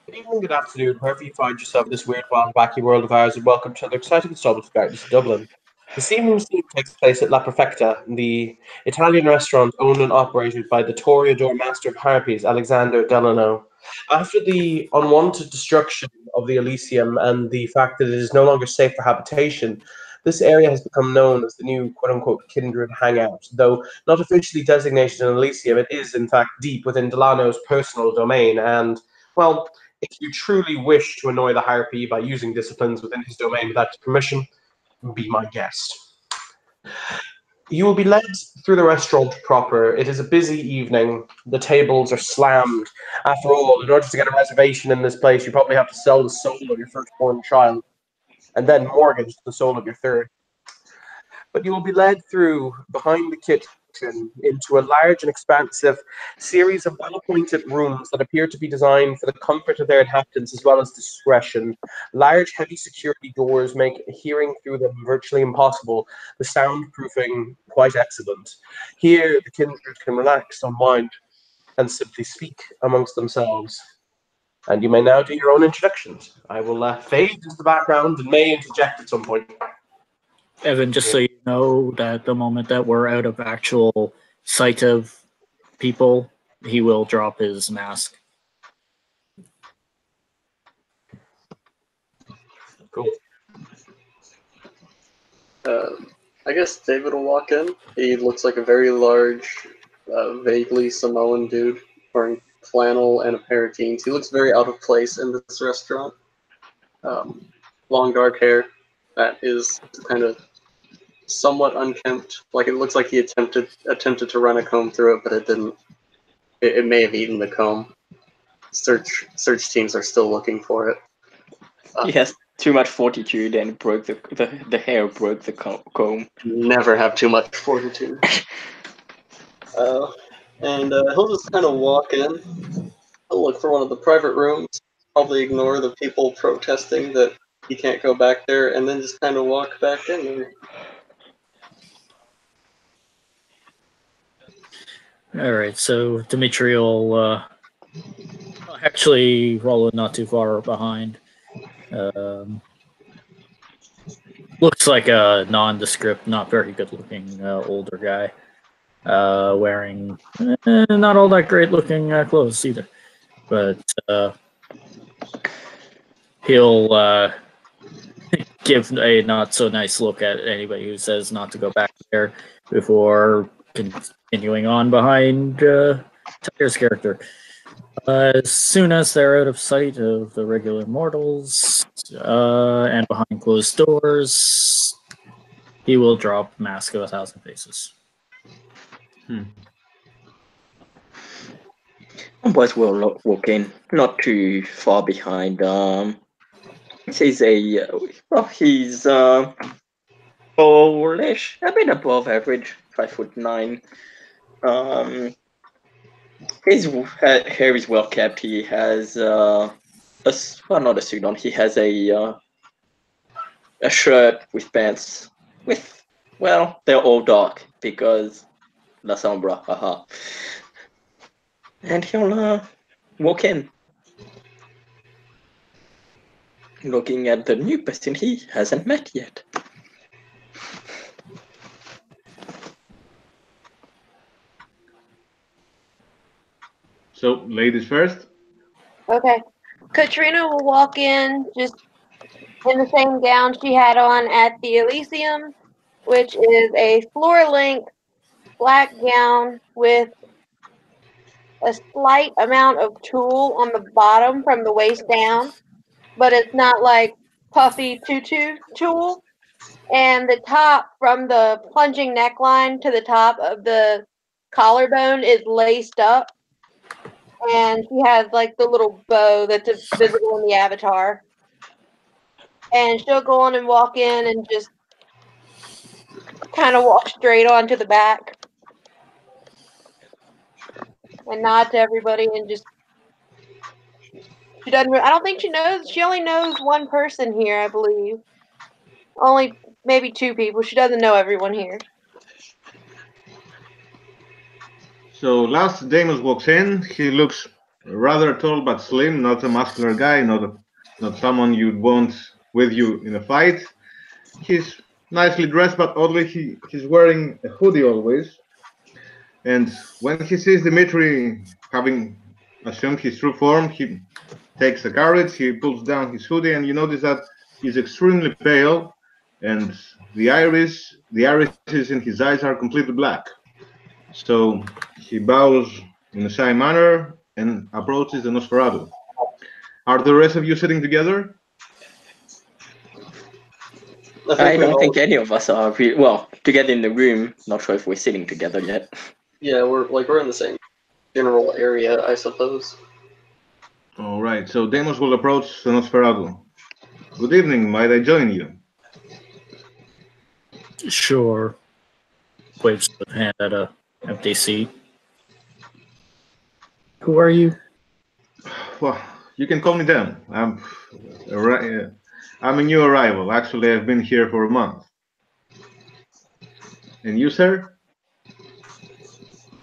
Good evening, good afternoon, wherever you find yourself in this weird, wild, wacky world of ours, and welcome to another exciting installment of Gardens in Dublin. This evening's scene takes place at La Perfecta, the Italian restaurant owned and operated by the Toreador master of harpies, Alexander Delano. After the unwanted destruction of the Elysium and the fact that it is no longer safe for habitation, this area has become known as the new quote unquote kindred hangout. Though not officially designated an Elysium, it is in fact deep within Delano's personal domain and, well, if you truly wish to annoy the Harpy by using disciplines within his domain without his permission, be my guest. You will be led through the restaurant proper. It is a busy evening. The tables are slammed. After all, in order to get a reservation in this place, you probably have to sell the soul of your firstborn child and then mortgage the soul of your third. But you will be led through behind the kitchen into a large and expansive series of well appointed rooms that appear to be designed for the comfort of their inhabitants as well as discretion. Large, heavy security doors make hearing through them virtually impossible, the soundproofing quite excellent. Here, the kindred can relax, unwind, and simply speak amongst themselves. And you may now do your own introductions. I will fade into the background and may interject at some point. Evan, just so you know that the moment that we're out of actual sight of people, he will drop his mask. Cool. Uh, I guess David will walk in. He looks like a very large, vaguely Samoan dude wearing flannel and a pair of jeans. He looks very out of place in this restaurant. Long dark hair that is kind of somewhat unkempt. Like it looks like he attempted to run a comb through it, but it didn't. It may have eaten the comb. Search teams are still looking for it. He has too much fortitude and broke the hair broke the comb. Never have too much fortitude. And he'll just kind of walk in. He'll look for one of the private rooms. Probably ignore the people protesting that he can't go back there, and then just kind of walk back in there. All right, so Dimitri will actually roll not too far behind. Looks like a nondescript, not very good-looking older guy, wearing not all that great-looking clothes either. But he'll give a not-so-nice look at anybody who says not to go back there before continuing on behind Tiger's character. As soon as they're out of sight of the regular mortals and behind closed doors, he will drop Mask of 1,000 Faces. Boys will walk in, not too far behind. He's he's tallish, a bit above average, 5'9". His hair is well kept. He has not a suit on. He has a shirt with pants they're all dark because La Sombra, haha. And he'll walk in, looking at the new person he hasn't met yet. So, ladies first. Okay. Katrina will walk in just in the same gown she had on at the Elysium, which is a floor-length black gown with a slight amount of tulle on the bottom from the waist down, but it's not like puffy tutu tulle. And the top from the plunging neckline to the top of the collarbone is laced up. And she has like the little bow that's visible in the avatar. And she'll go on and walk in and just kind of walk straight on to the back and nod to everybody and just. She doesn't. I don't think she knows. She only knows one person here, I believe. Only maybe two people. She doesn't know everyone here. So, last Deimos walks in. He looks rather tall but slim, not a muscular guy, not someone you'd want with you in a fight. He's nicely dressed, but oddly he's wearing a hoodie always. And when he sees Dimitri, having assumed his true form, he takes the carrot, he pulls down his hoodie, and you notice that he's extremely pale, and the irises in his eyes are completely black. So he bows in a shy manner and approaches the Nosferatu. Are the rest of you sitting together? I don't think any of us are well together in the room. Not sure if we're sitting together yet. Yeah, we're in the same general area, I suppose. All right, so Deimos will approach the Nosferatu. Good evening, might I join you? Sure. Waves the hand at a empty seat. Who are you? Well, you can call me Dan. I'm a new arrival. Actually, I've been here for a month. And you, sir?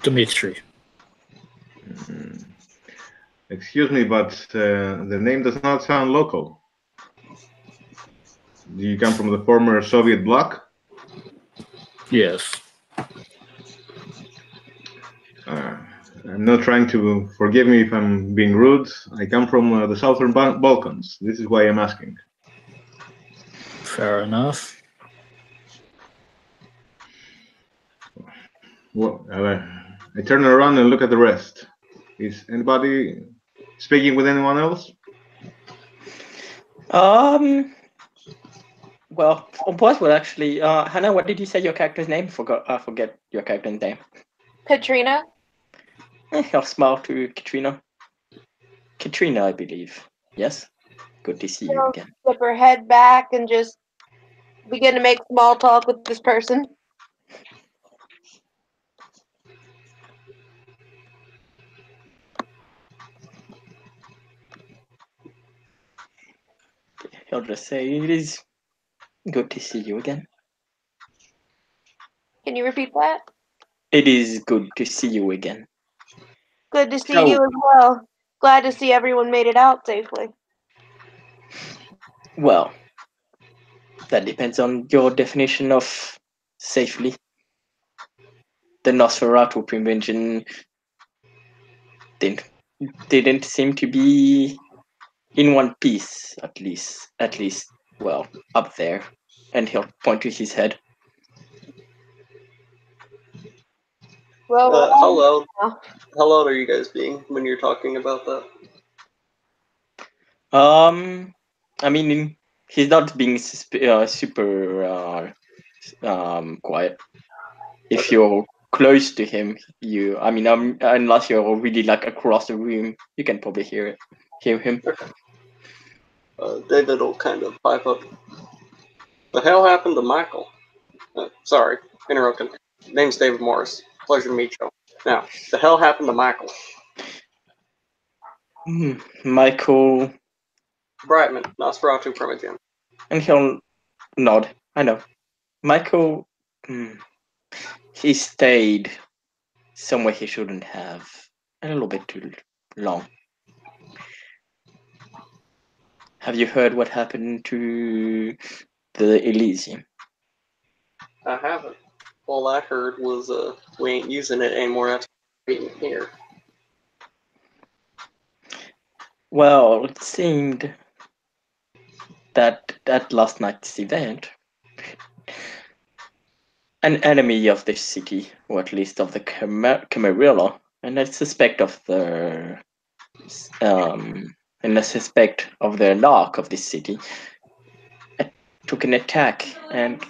Dimitri. Excuse me, but the name does not sound local. Do you come from the former Soviet bloc? Yes. I'm not trying to forgive me if I'm being rude. I come from the Southern Balkans. This is why I'm asking. Fair enough. Well, I turn around and look at the rest. Is anybody speaking with anyone else? Well, what would actually, Hannah, what did you say your character's name? I forget your character's name. Katrina? I'll smile to Katrina. Katrina, I believe. Yes? Good to see you again. Flip her head back and just begin to make small talk with this person. He'll just say, it is good to see you again. Can you repeat that? It is good to see you again. Good to see you as well. Glad to see everyone made it out safely. Well, that depends on your definition of safely. The Nosferatu convention didn't seem to be in one piece, at least, well, up there. And he'll point to his head. Well, How loud are you guys being when you're talking about that? I mean, he's not being super quiet. If you're close to him, unless you're really like across the room, you can probably hear him. David will kind of pipe up. The hell happened to Michael? Sorry, interrupting. Name's David Morris. Pleasure to meet you. Now, the hell happened to Michael? Michael Brightman, Nosferatu Primogen. And he'll nod. I know. Michael, he stayed somewhere he shouldn't have. A little bit too long. Have you heard what happened to the Elysium? I haven't. All I heard was we ain't using it anymore. That's being here. Well, it seemed that at last night's event, an enemy of the city, or at least of the Camarilla, and I suspect of the narc of this city, took an attack and.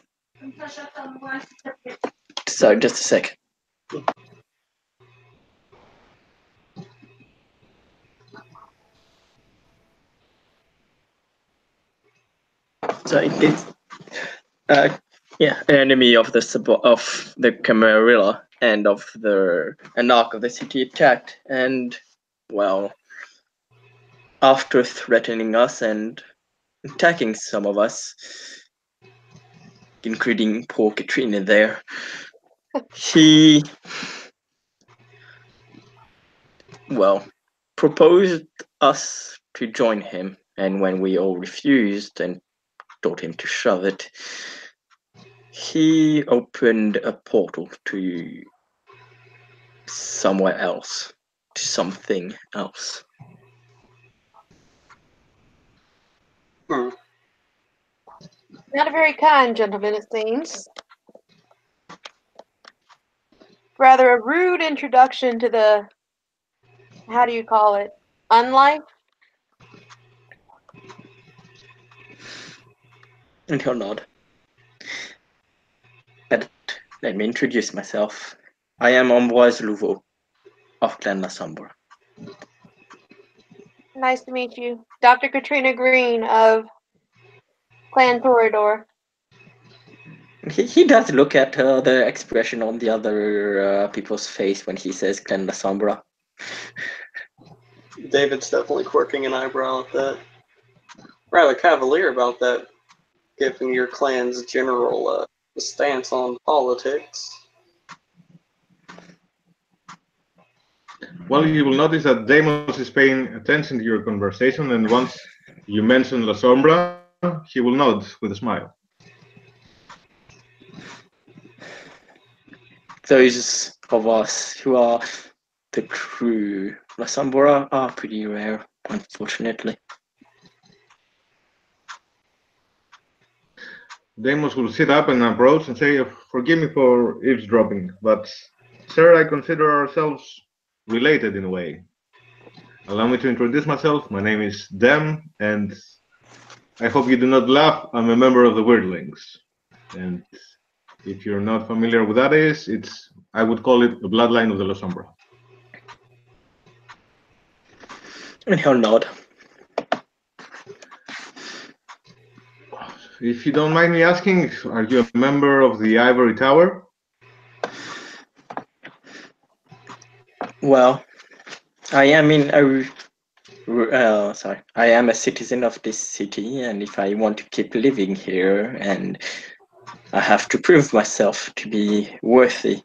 Sorry, just a sec. So it is, an enemy of the Camarilla and of the narc of the city attacked, and well, after threatening us and attacking some of us, including poor Katrina there, he proposed us to join him, and when we all refused and told him to shove it, he opened a portal to somewhere else, to something else. Not a very kind gentleman, it seems. Rather a rude introduction to the, how do you call it, unlife? And he'll nod. But let me introduce myself. I am Ambroise Louveau of Clan La Sombra. Nice to meet you. Dr. Katrina Green of Clan Torador. He does look at the expression on the other people's face when he says Clan La Sombra. David's definitely quirking an eyebrow at that. Rather cavalier about that, given your clan's general stance on politics. Well, you will notice that Deimos is paying attention to your conversation, and once you mention La Sombra, he will nod with a smile. Those of us who are the true La Sombra are pretty rare, unfortunately. Deimos will sit up and approach and say, "Forgive me for eavesdropping, but, sir, I consider ourselves related in a way. Allow me to introduce myself. My name is Dem, and I hope you do not laugh. I'm a member of the Weirdlings. And if you're not familiar with that is, I would call it the bloodline of the La Sombra." And he'll nod. If you don't mind me asking, are you a member of the Ivory Tower? Well, I am I am a citizen of this city, and if I want to keep living here, and I have to prove myself to be worthy,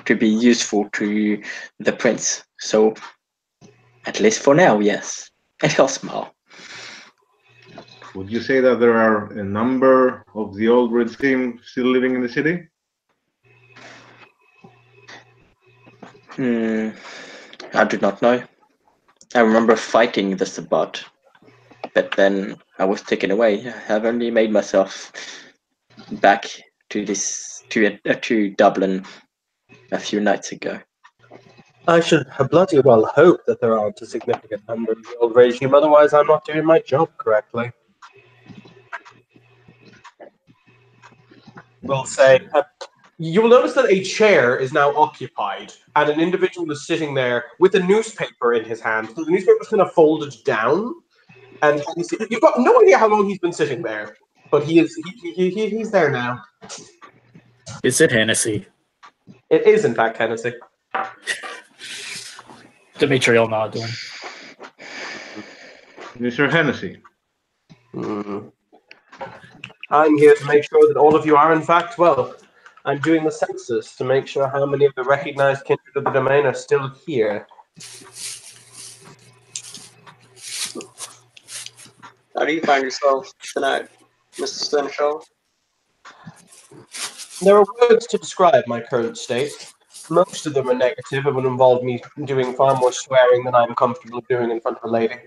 to be useful to the prince. So, at least for now, yes. And he'll smile. Would you say that there are a number of the old red team still living in the city? I do not know. I remember fighting the Sabbat, but then I was taken away. I have only made myself back to to Dublin a few nights ago. I should bloody well hope that there aren't a significant number of the old regime, otherwise I'm not doing my job correctly. We'll say, you will notice that a chair is now occupied, and an individual is sitting there with a newspaper in his hand. So the newspaper's kind of folded down, and you've got no idea how long he's been sitting there, but he's there now. Is it Hennessy? It is, in fact, Hennessy. Dimitri will nod to him. Mr. Hennessy. I'm here to make sure that all of you are, in fact, well, I'm doing the census to make sure how many of the recognized kindred of the domain are still here. How do you find yourself tonight, Mr. Seneschal? There are words to describe my current state. Most of them are negative and would involve me doing far more swearing than I'm comfortable doing in front of a lady.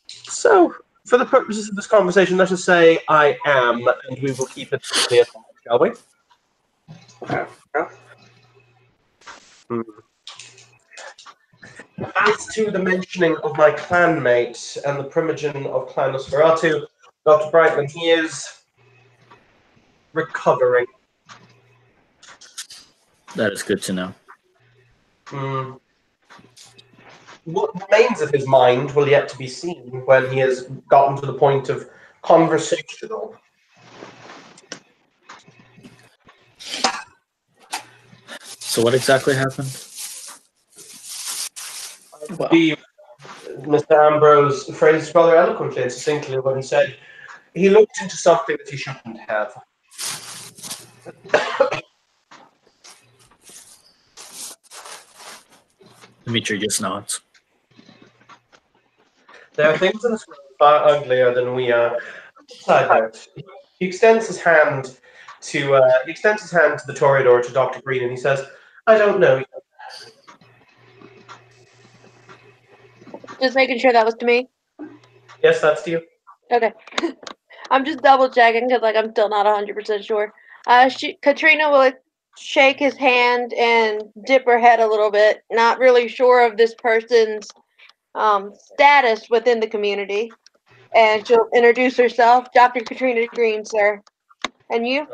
So, for the purposes of this conversation, let us say I am, and we will keep it clear, shall we? As to the mentioning of my clanmate and the primogen of Clan Nosferatu, Dr. Brightman, he is recovering. That is good to know. What remains of his mind will yet to be seen when he has gotten to the point of conversational. So what exactly happened? Mr. Ambrose phrased rather eloquently and succinctly when he said he looked into something that he shouldn't have. Dimitri just nods. There are things in this world far uglier than we are. Side note. He extends his hand to the Toreador, to Dr. Green, and he says, "I don't know you." Just making sure that was to me. Yes, that's to you. Okay. I'm just double checking because I'm still not 100% sure. Katrina will shake his hand and dip her head a little bit, not really sure of this person's status within the community. And she'll introduce herself, Dr. Katrina Green, sir. And you?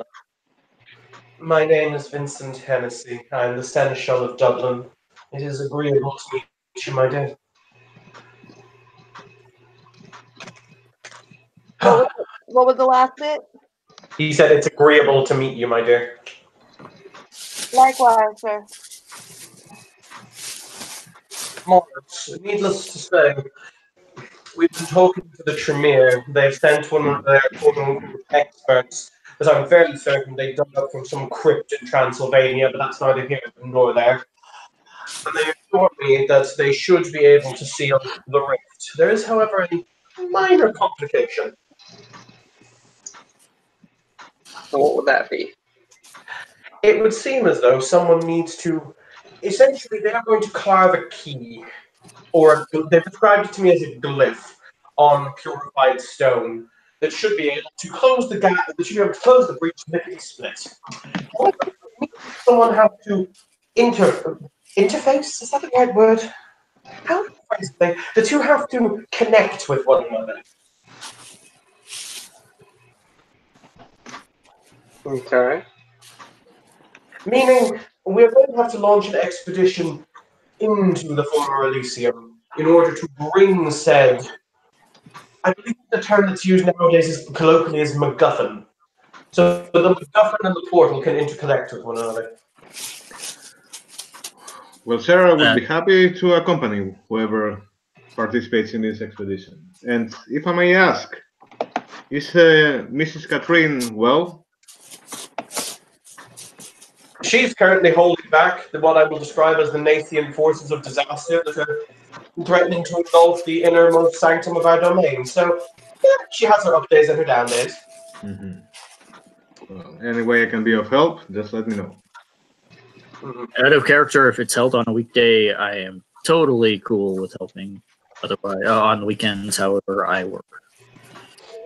My name is Vincent Hennessy. I'm the Seneschal of Dublin. It is agreeable to meet you, my dear. What was the last bit? He said, "It's agreeable to meet you, my dear." Likewise, sir. Morris, needless to say, we've been talking to the Tremere. They've sent one of their quote-unquote experts, as I'm fairly certain they dug up from some crypt in Transylvania, but that's neither here nor there. And they assured me that they should be able to seal the rift. There is, however, a minor complication. So what would that be? It would seem as though someone needs to. Essentially, they are going to carve a key, or they've described it to me as a glyph on purified stone that should be able to close the gap, that should be able to close the breach lickety split. However, someone have to interface. Is that the right word? How do I phrase it? The two have to connect with one another. Okay. Meaning, we're going to have to launch an expedition into the former Elysium in order to bring said. I believe the term that's used nowadays is colloquially is MacGuffin. So the MacGuffin and the portal can interconnect with one another. Well, Sarah would be happy to accompany whoever participates in this expedition. And if I may ask, is Mrs. Katrine well? She's currently holding back what I will describe as the Nathian forces of disaster that are threatening to engulf the innermost sanctum of our domain. So, yeah, she has her up days and her down days. Mm-hmm. Well, any way I can be of help, just let me know. Out of character, if it's held on a weekday, I am totally cool with helping. Otherwise, on weekends, however, I work.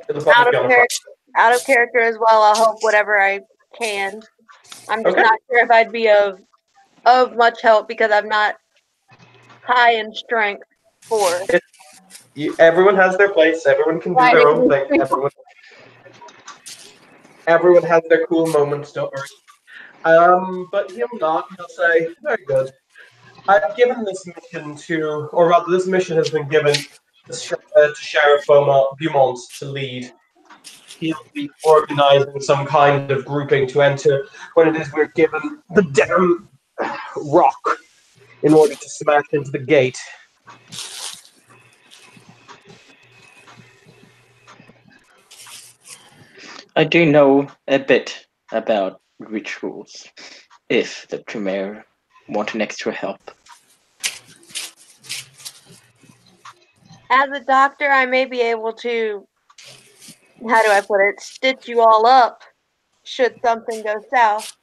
Out of character as well. I'll help whatever I can. I'm just not sure if I'd be of much help because I'm not high in strength for. Everyone has their place. Everyone can do their own thing. Everyone has their cool moments. Don't worry. But he'll not. He'll say, "Very good. I've given this mission to, or rather, this mission has been given to Sheriff Beaumont to lead. He'll be organizing some kind of grouping to enter when it is we're given the damn rock in order to smash into the gate." I do know a bit about rituals, if the Tremere want an extra help. As a doctor, I may be able to, how do I put it, stitch you all up should something go south.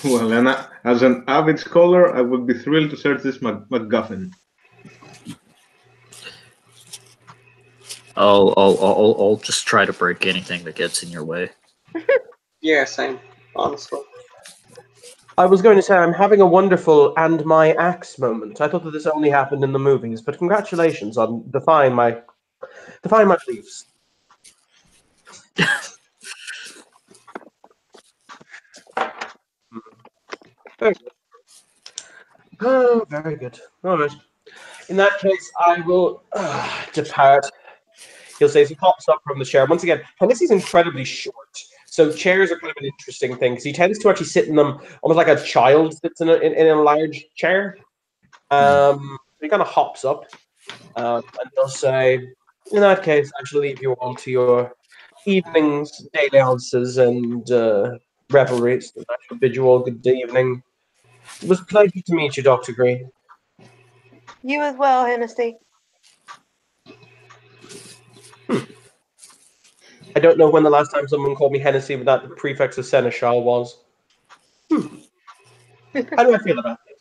Well, and as an avid scholar, I would be thrilled to search this MacGuffin. I'll just try to break anything that gets in your way. Yeah, same. Honestly. I was going to say I'm having a wonderful "and my axe" moment. I thought that this only happened in the movies, but congratulations on defying my beliefs. Very good. Oh, very good. All right. In that case, I will depart. He'll say as he pops up from the chair. Once again, Hennessy's incredibly short. So chairs are kind of an interesting thing because he tends to actually sit in them almost like a child sits in a large chair. So he kind of hops up and he'll say, "In that case, I shall leave you all to your evenings, déliances, and revelries. I shall bid you all good evening. It was a pleasure to meet you, Dr. Green. You as well, Hennessy. I don't know when the last time someone called me Hennessy without the prefix of Seneschal was. How do I feel about this?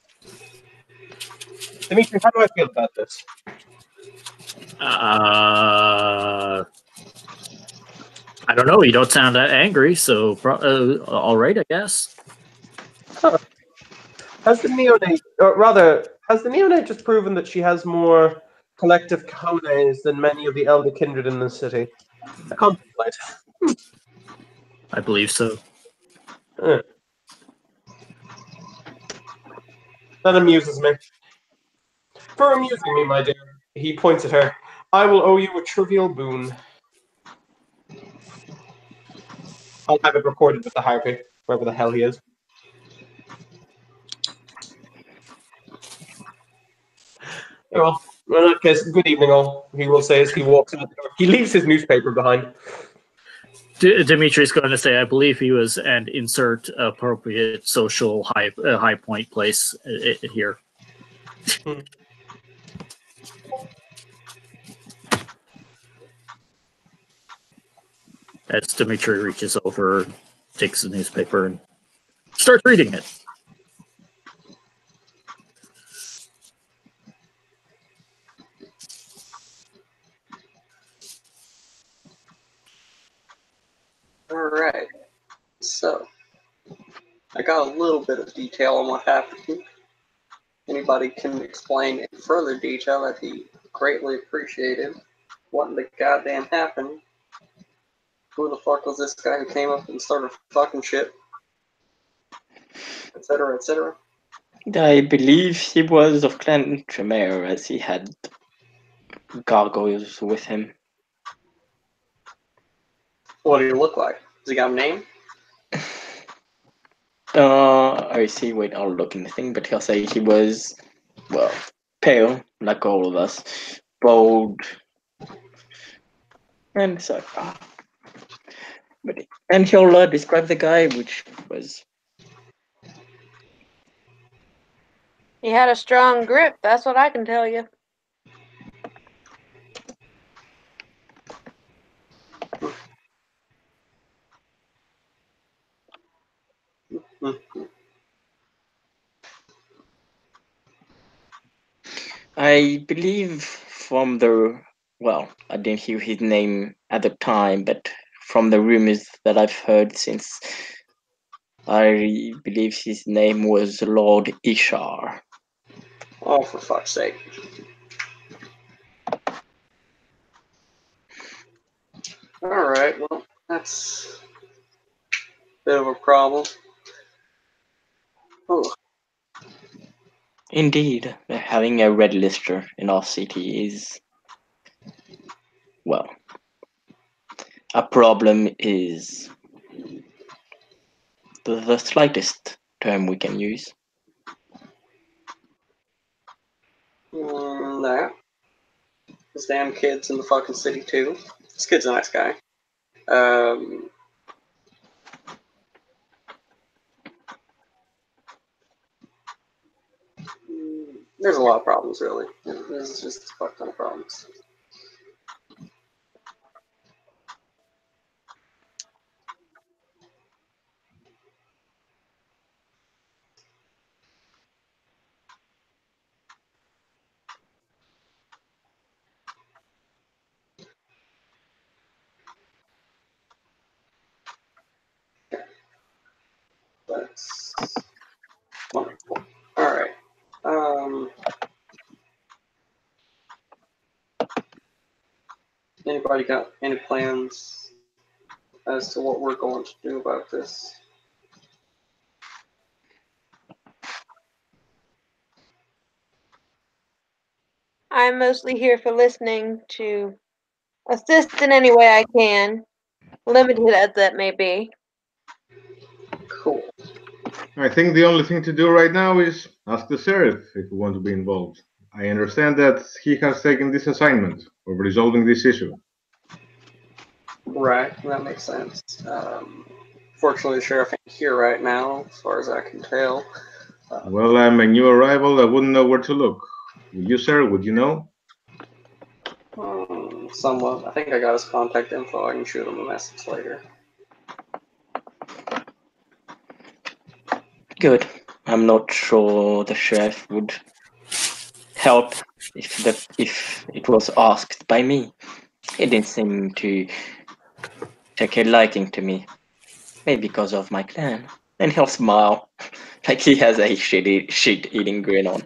Dimitri, how do I feel about this? I don't know. You don't sound that angry, so all right, I guess. Has the neonate, or rather, has the neonate just proven that she has more collective cojones than many of the elder kindred in the city? I contemplate. I believe so. That amuses me. For amusing me, my dear, he points at her. I will owe you a trivial boon. I'll have it recorded with the harpy, wherever the hell he is. Well, in that case, good evening, all. He will say as he walks out the door. He leaves his newspaper behind. Dimitri's going to say, I believe he was, and insert appropriate social high point place here. As Dimitri reaches over, takes the newspaper, and starts reading it. Alright, so I got a little bit of detail on what happened. Anybody can explain in further detail, that'd be greatly appreciated. What in the goddamn happened? Who the fuck was this guy who came up and started fucking shit? Etc., etc. I believe he was of Clan Tremere, as he had gargoyles with him. What do he look like? Does he got a name? I see. Wait, I'll look in the thing, but he'll say he was, well, pale, like all of us, bold, and so. And he'll describe the guy, which was. He had a strong grip, that's what I can tell you. I believe from the, well, I didn't hear his name at the time, but from the rumors that I've heard since, I believe his name was Lord Ishar. Oh, for fuck's sake. Alright, well, that's a bit of a problem. Oh. Indeed, having a red lister in our city is, well, a problem is the slightest term we can use. Nah. This damn kid's in the fucking city too. This kid's a nice guy. There's a lot of problems, really. There's just a fuck ton of problems. That's wonderful. Alright. Anybody got any plans as to what we're going to do about this? I'm mostly here for listening to assist in any way I can, limited as that may be. Cool. I think the only thing to do right now is ask the sheriff if we want to be involved. I understand that he has taken this assignment of resolving this issue. Right, that makes sense. Fortunately, the sheriff ain't here right now, as far as I can tell. Well, I'm a new arrival. I wouldn't know where to look. You, sir, would you know? Somewhat. I think I got his contact info. I can shoot him a message later. Good. I'm not sure the sheriff would help if it was asked by me. He didn't seem to take a liking to me. Maybe because of my clan. And he'll smile like he has a shit-eating grin on.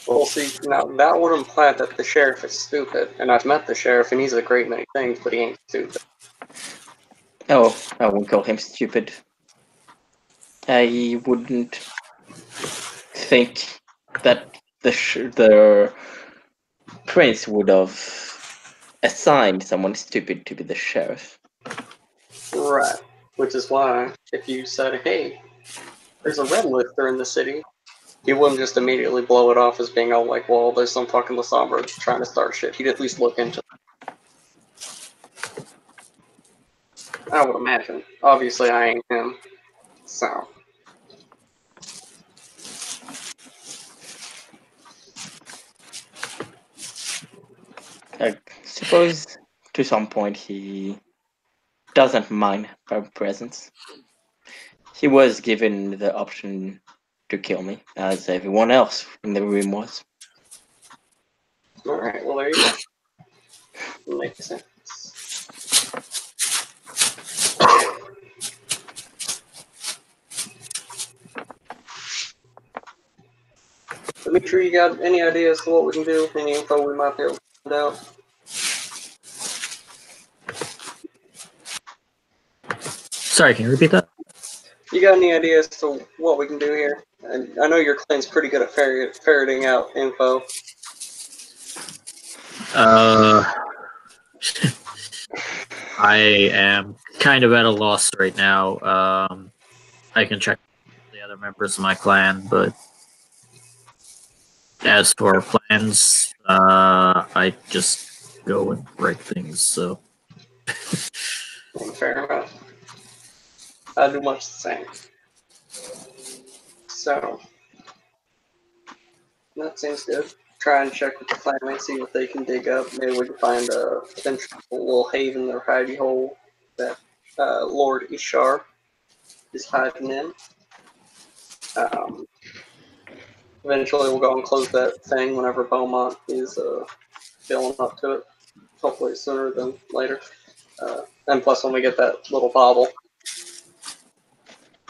Well, see, now that would imply that the sheriff is stupid. And I've met the sheriff, and he's a great many things, but he ain't stupid. Oh, I won't call him stupid. I wouldn't think that the prince would have assigned someone stupid to be the sheriff. Right. Which is why, if you said, hey, there's a red lister in the city, he wouldn't just immediately blow it off as being all like, well, there's some fucking Lasombra trying to start shit. He'd at least look into it. I would imagine. Obviously, I ain't him. So. I suppose to some point he doesn't mind my presence. He was given the option to kill me, as everyone else in the room was. Alright, well, there you go. Makes sense. Dimitri, you got any ideas to what we can do? Any info we might be able to find out? Sorry, can you repeat that? You got any ideas to what we can do here? And I know your clan's pretty good at ferreting out info. I am kind of at a loss right now. I can check the other members of my clan, but as for plans, I just go and break things, so. Fair enough. I do much the same. So, that seems good. Try and check with the family, see what they can dig up. Maybe we can find a potential little haven or hidey hole that Lord Ishar is hiding in. Eventually, we'll go and close that thing whenever Beaumont is feeling up to it. Hopefully sooner than later. And plus, when we get that little bauble,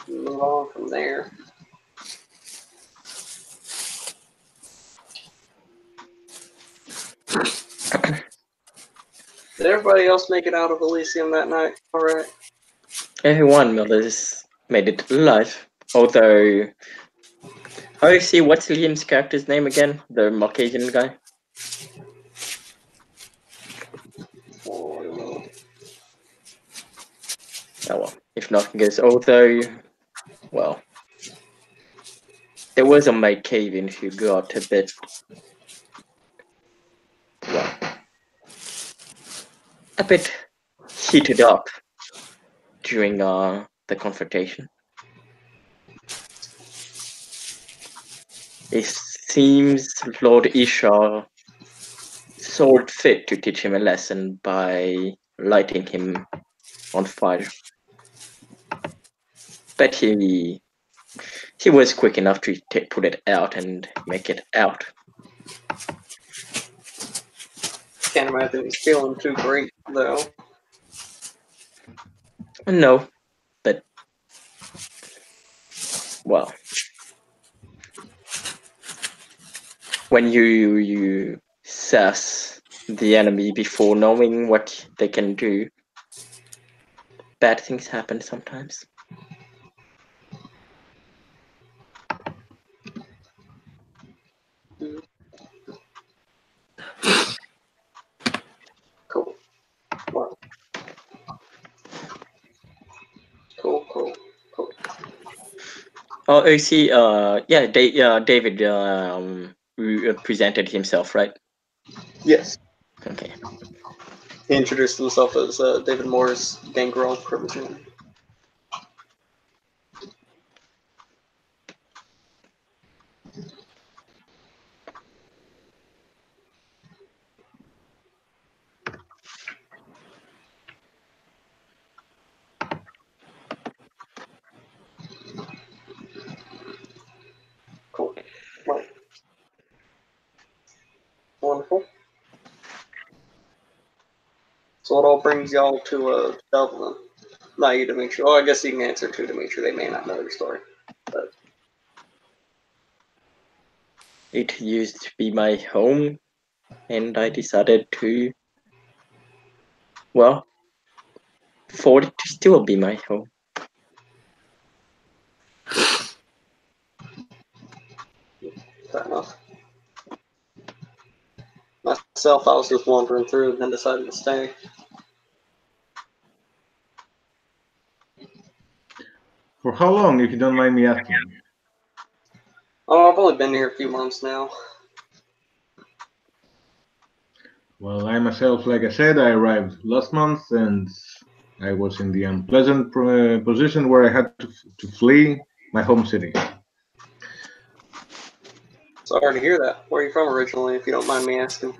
move on from there. Did everybody else make it out of Elysium that night? All right. Everyone has made it alive. Although, I see what's Liam's character's name again? The Caucasian guy. Oh well, if not, I guess. Although, well, there was a Mike Caven who got a bit, well, a bit heated up during the confrontation. It seems Lord Ishar saw fit to teach him a lesson by lighting him on fire. But he was quick enough to put it out and make it out. Can't imagine he's feeling too great, though. No, but, well, when you assess the enemy before knowing what they can do, bad things happen sometimes. Cool. Well. Cool. Oh, I see. Yeah, David presented himself, right? Yes. Okay. He introduced himself as David Moore's gangrel protege. So what all brings y'all to Dublin? Not you, Dimitri. Oh, I guess you can answer to Dimitri. They may not know your story. But It used to be my home, and I decided to, well, for it to still be my home. fair enough. Myself, I was just wandering through and then decided to stay. For how long, if you don't mind me asking? Oh, I've only been here a few months now. Well, I myself, like I said, I arrived last month, and I was in the unpleasant position where I had to flee my home city. Sorry to hear that. Where are you from originally, if you don't mind me asking?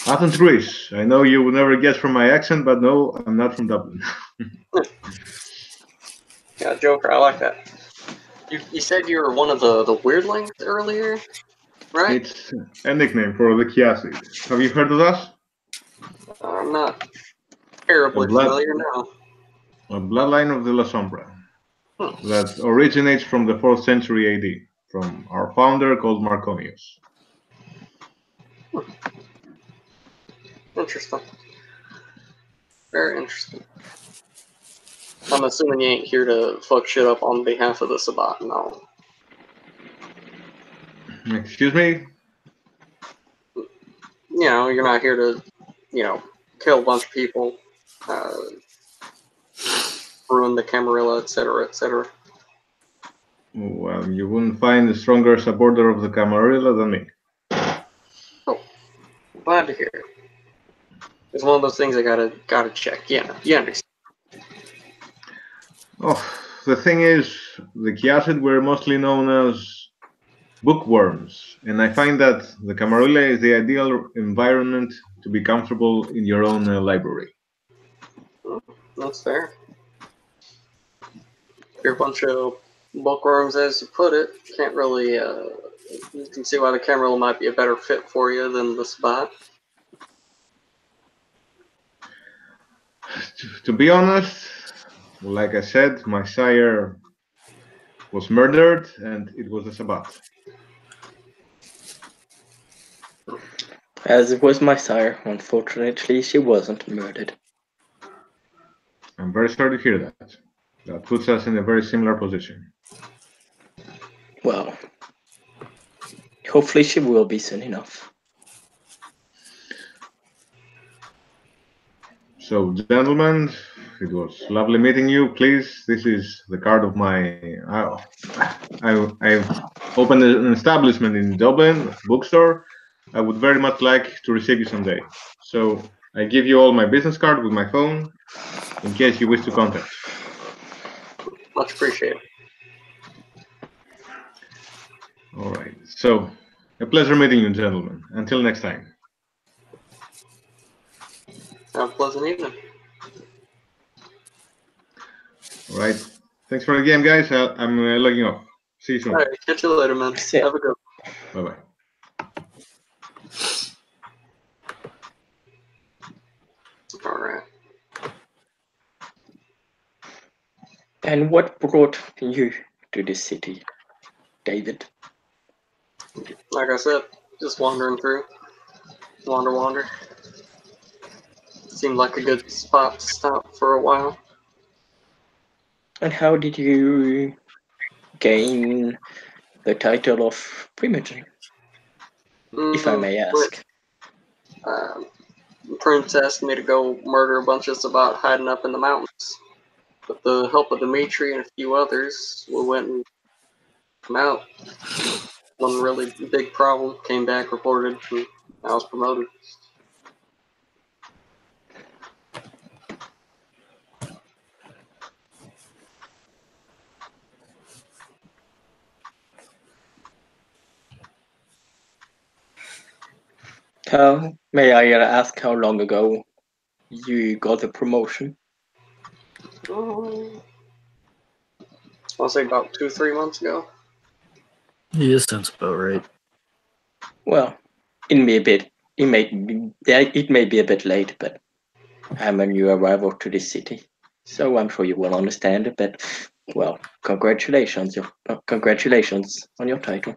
Athens, Greece. I know you would never guess from my accent, but no, I'm not from Dublin. Yeah, Joker, I like that. You said you were one of the weirdlings earlier, right? It's a nickname for the Chiasid. Have you heard of us? I'm not terribly A blood- familiar now. A bloodline of the La Sombra Hmm. that originates from the 4th century AD, from our founder called Marconius. Interesting. Very interesting. I'm assuming you ain't here to fuck shit up on behalf of the Sabbat, no. Excuse me? You know, you're not here to, kill a bunch of people, ruin the Camarilla, etc., etc. Well, you wouldn't find a stronger supporter of the Camarilla than me. Glad to hear it. It's one of those things I gotta check. Yeah, you understand. Oh, the thing is, the Chiasid were mostly known as bookworms, and I find that the Camarilla is the ideal environment to be comfortable in your own library. That's fair. You're a bunch of bookworms, as you put it. Can't really, you can see why the Camarilla might be a better fit for you than the Sabbat. To be honest, like I said, my sire was murdered, and it was the Sabbat. As it was my sire, unfortunately, she wasn't murdered. I'm very sorry to hear that. That puts us in a very similar position. Well, hopefully she will be soon enough. So, gentlemen, it was lovely meeting you. Please, this is the card of my. I've opened an establishment in Dublin, bookstore. I would very much like to receive you someday. So, I give you all my business card with my phone in case you wish to contact. Much appreciated. All right. So, a pleasure meeting you, gentlemen. Until next time. Have a pleasant evening. All right. Thanks for the game, guys. I'm logging off. See you soon. All right, catch you later, man. See ya. Have a good one. Bye-bye. All right. And what brought you to this city, David? Like I said, just wandering through. Wander. Seemed like a good spot to stop for a while. And how did you gain the title of Primogen, if I may ask? Prince asked me to go murder a bunch of Sabbat hiding up in the mountains. With the help of Dimitri and a few others, we went and came out. One really big problem, came back, reported, and I was promoted. May I ask how long ago you got the promotion? I'll say about 2-3 months ago. Yeah, sounds about right. Well, it may be a bit late, but I'm a new arrival to this city, so I'm sure you will understand. But well, congratulations on your title.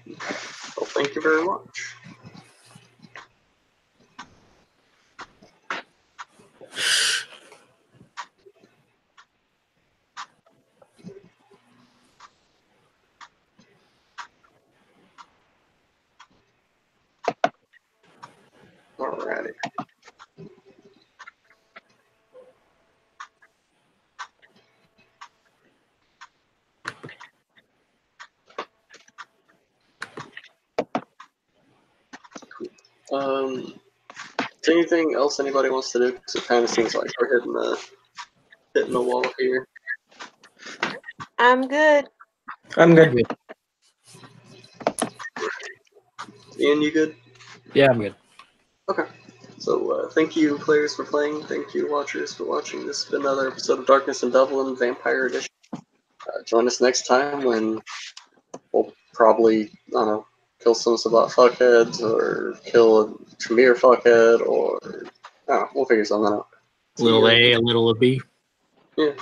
Well, thank you very much. Alrighty. Is there anything else anybody wants to do? Because it kind of seems like we're hitting the wall here. I'm good. I'm good. Ian, you good? Yeah, I'm good. Okay. So thank you, players, for playing. Thank you, watchers, for watching. This has been another episode of Darkness in Dublin, Vampire Edition. Join us next time when we'll probably, I don't know, kill some Sabat fuckheads or kill a Tremere fuckhead or, I don't know, we'll figure something out. See Little you. A, a little B. Yeah.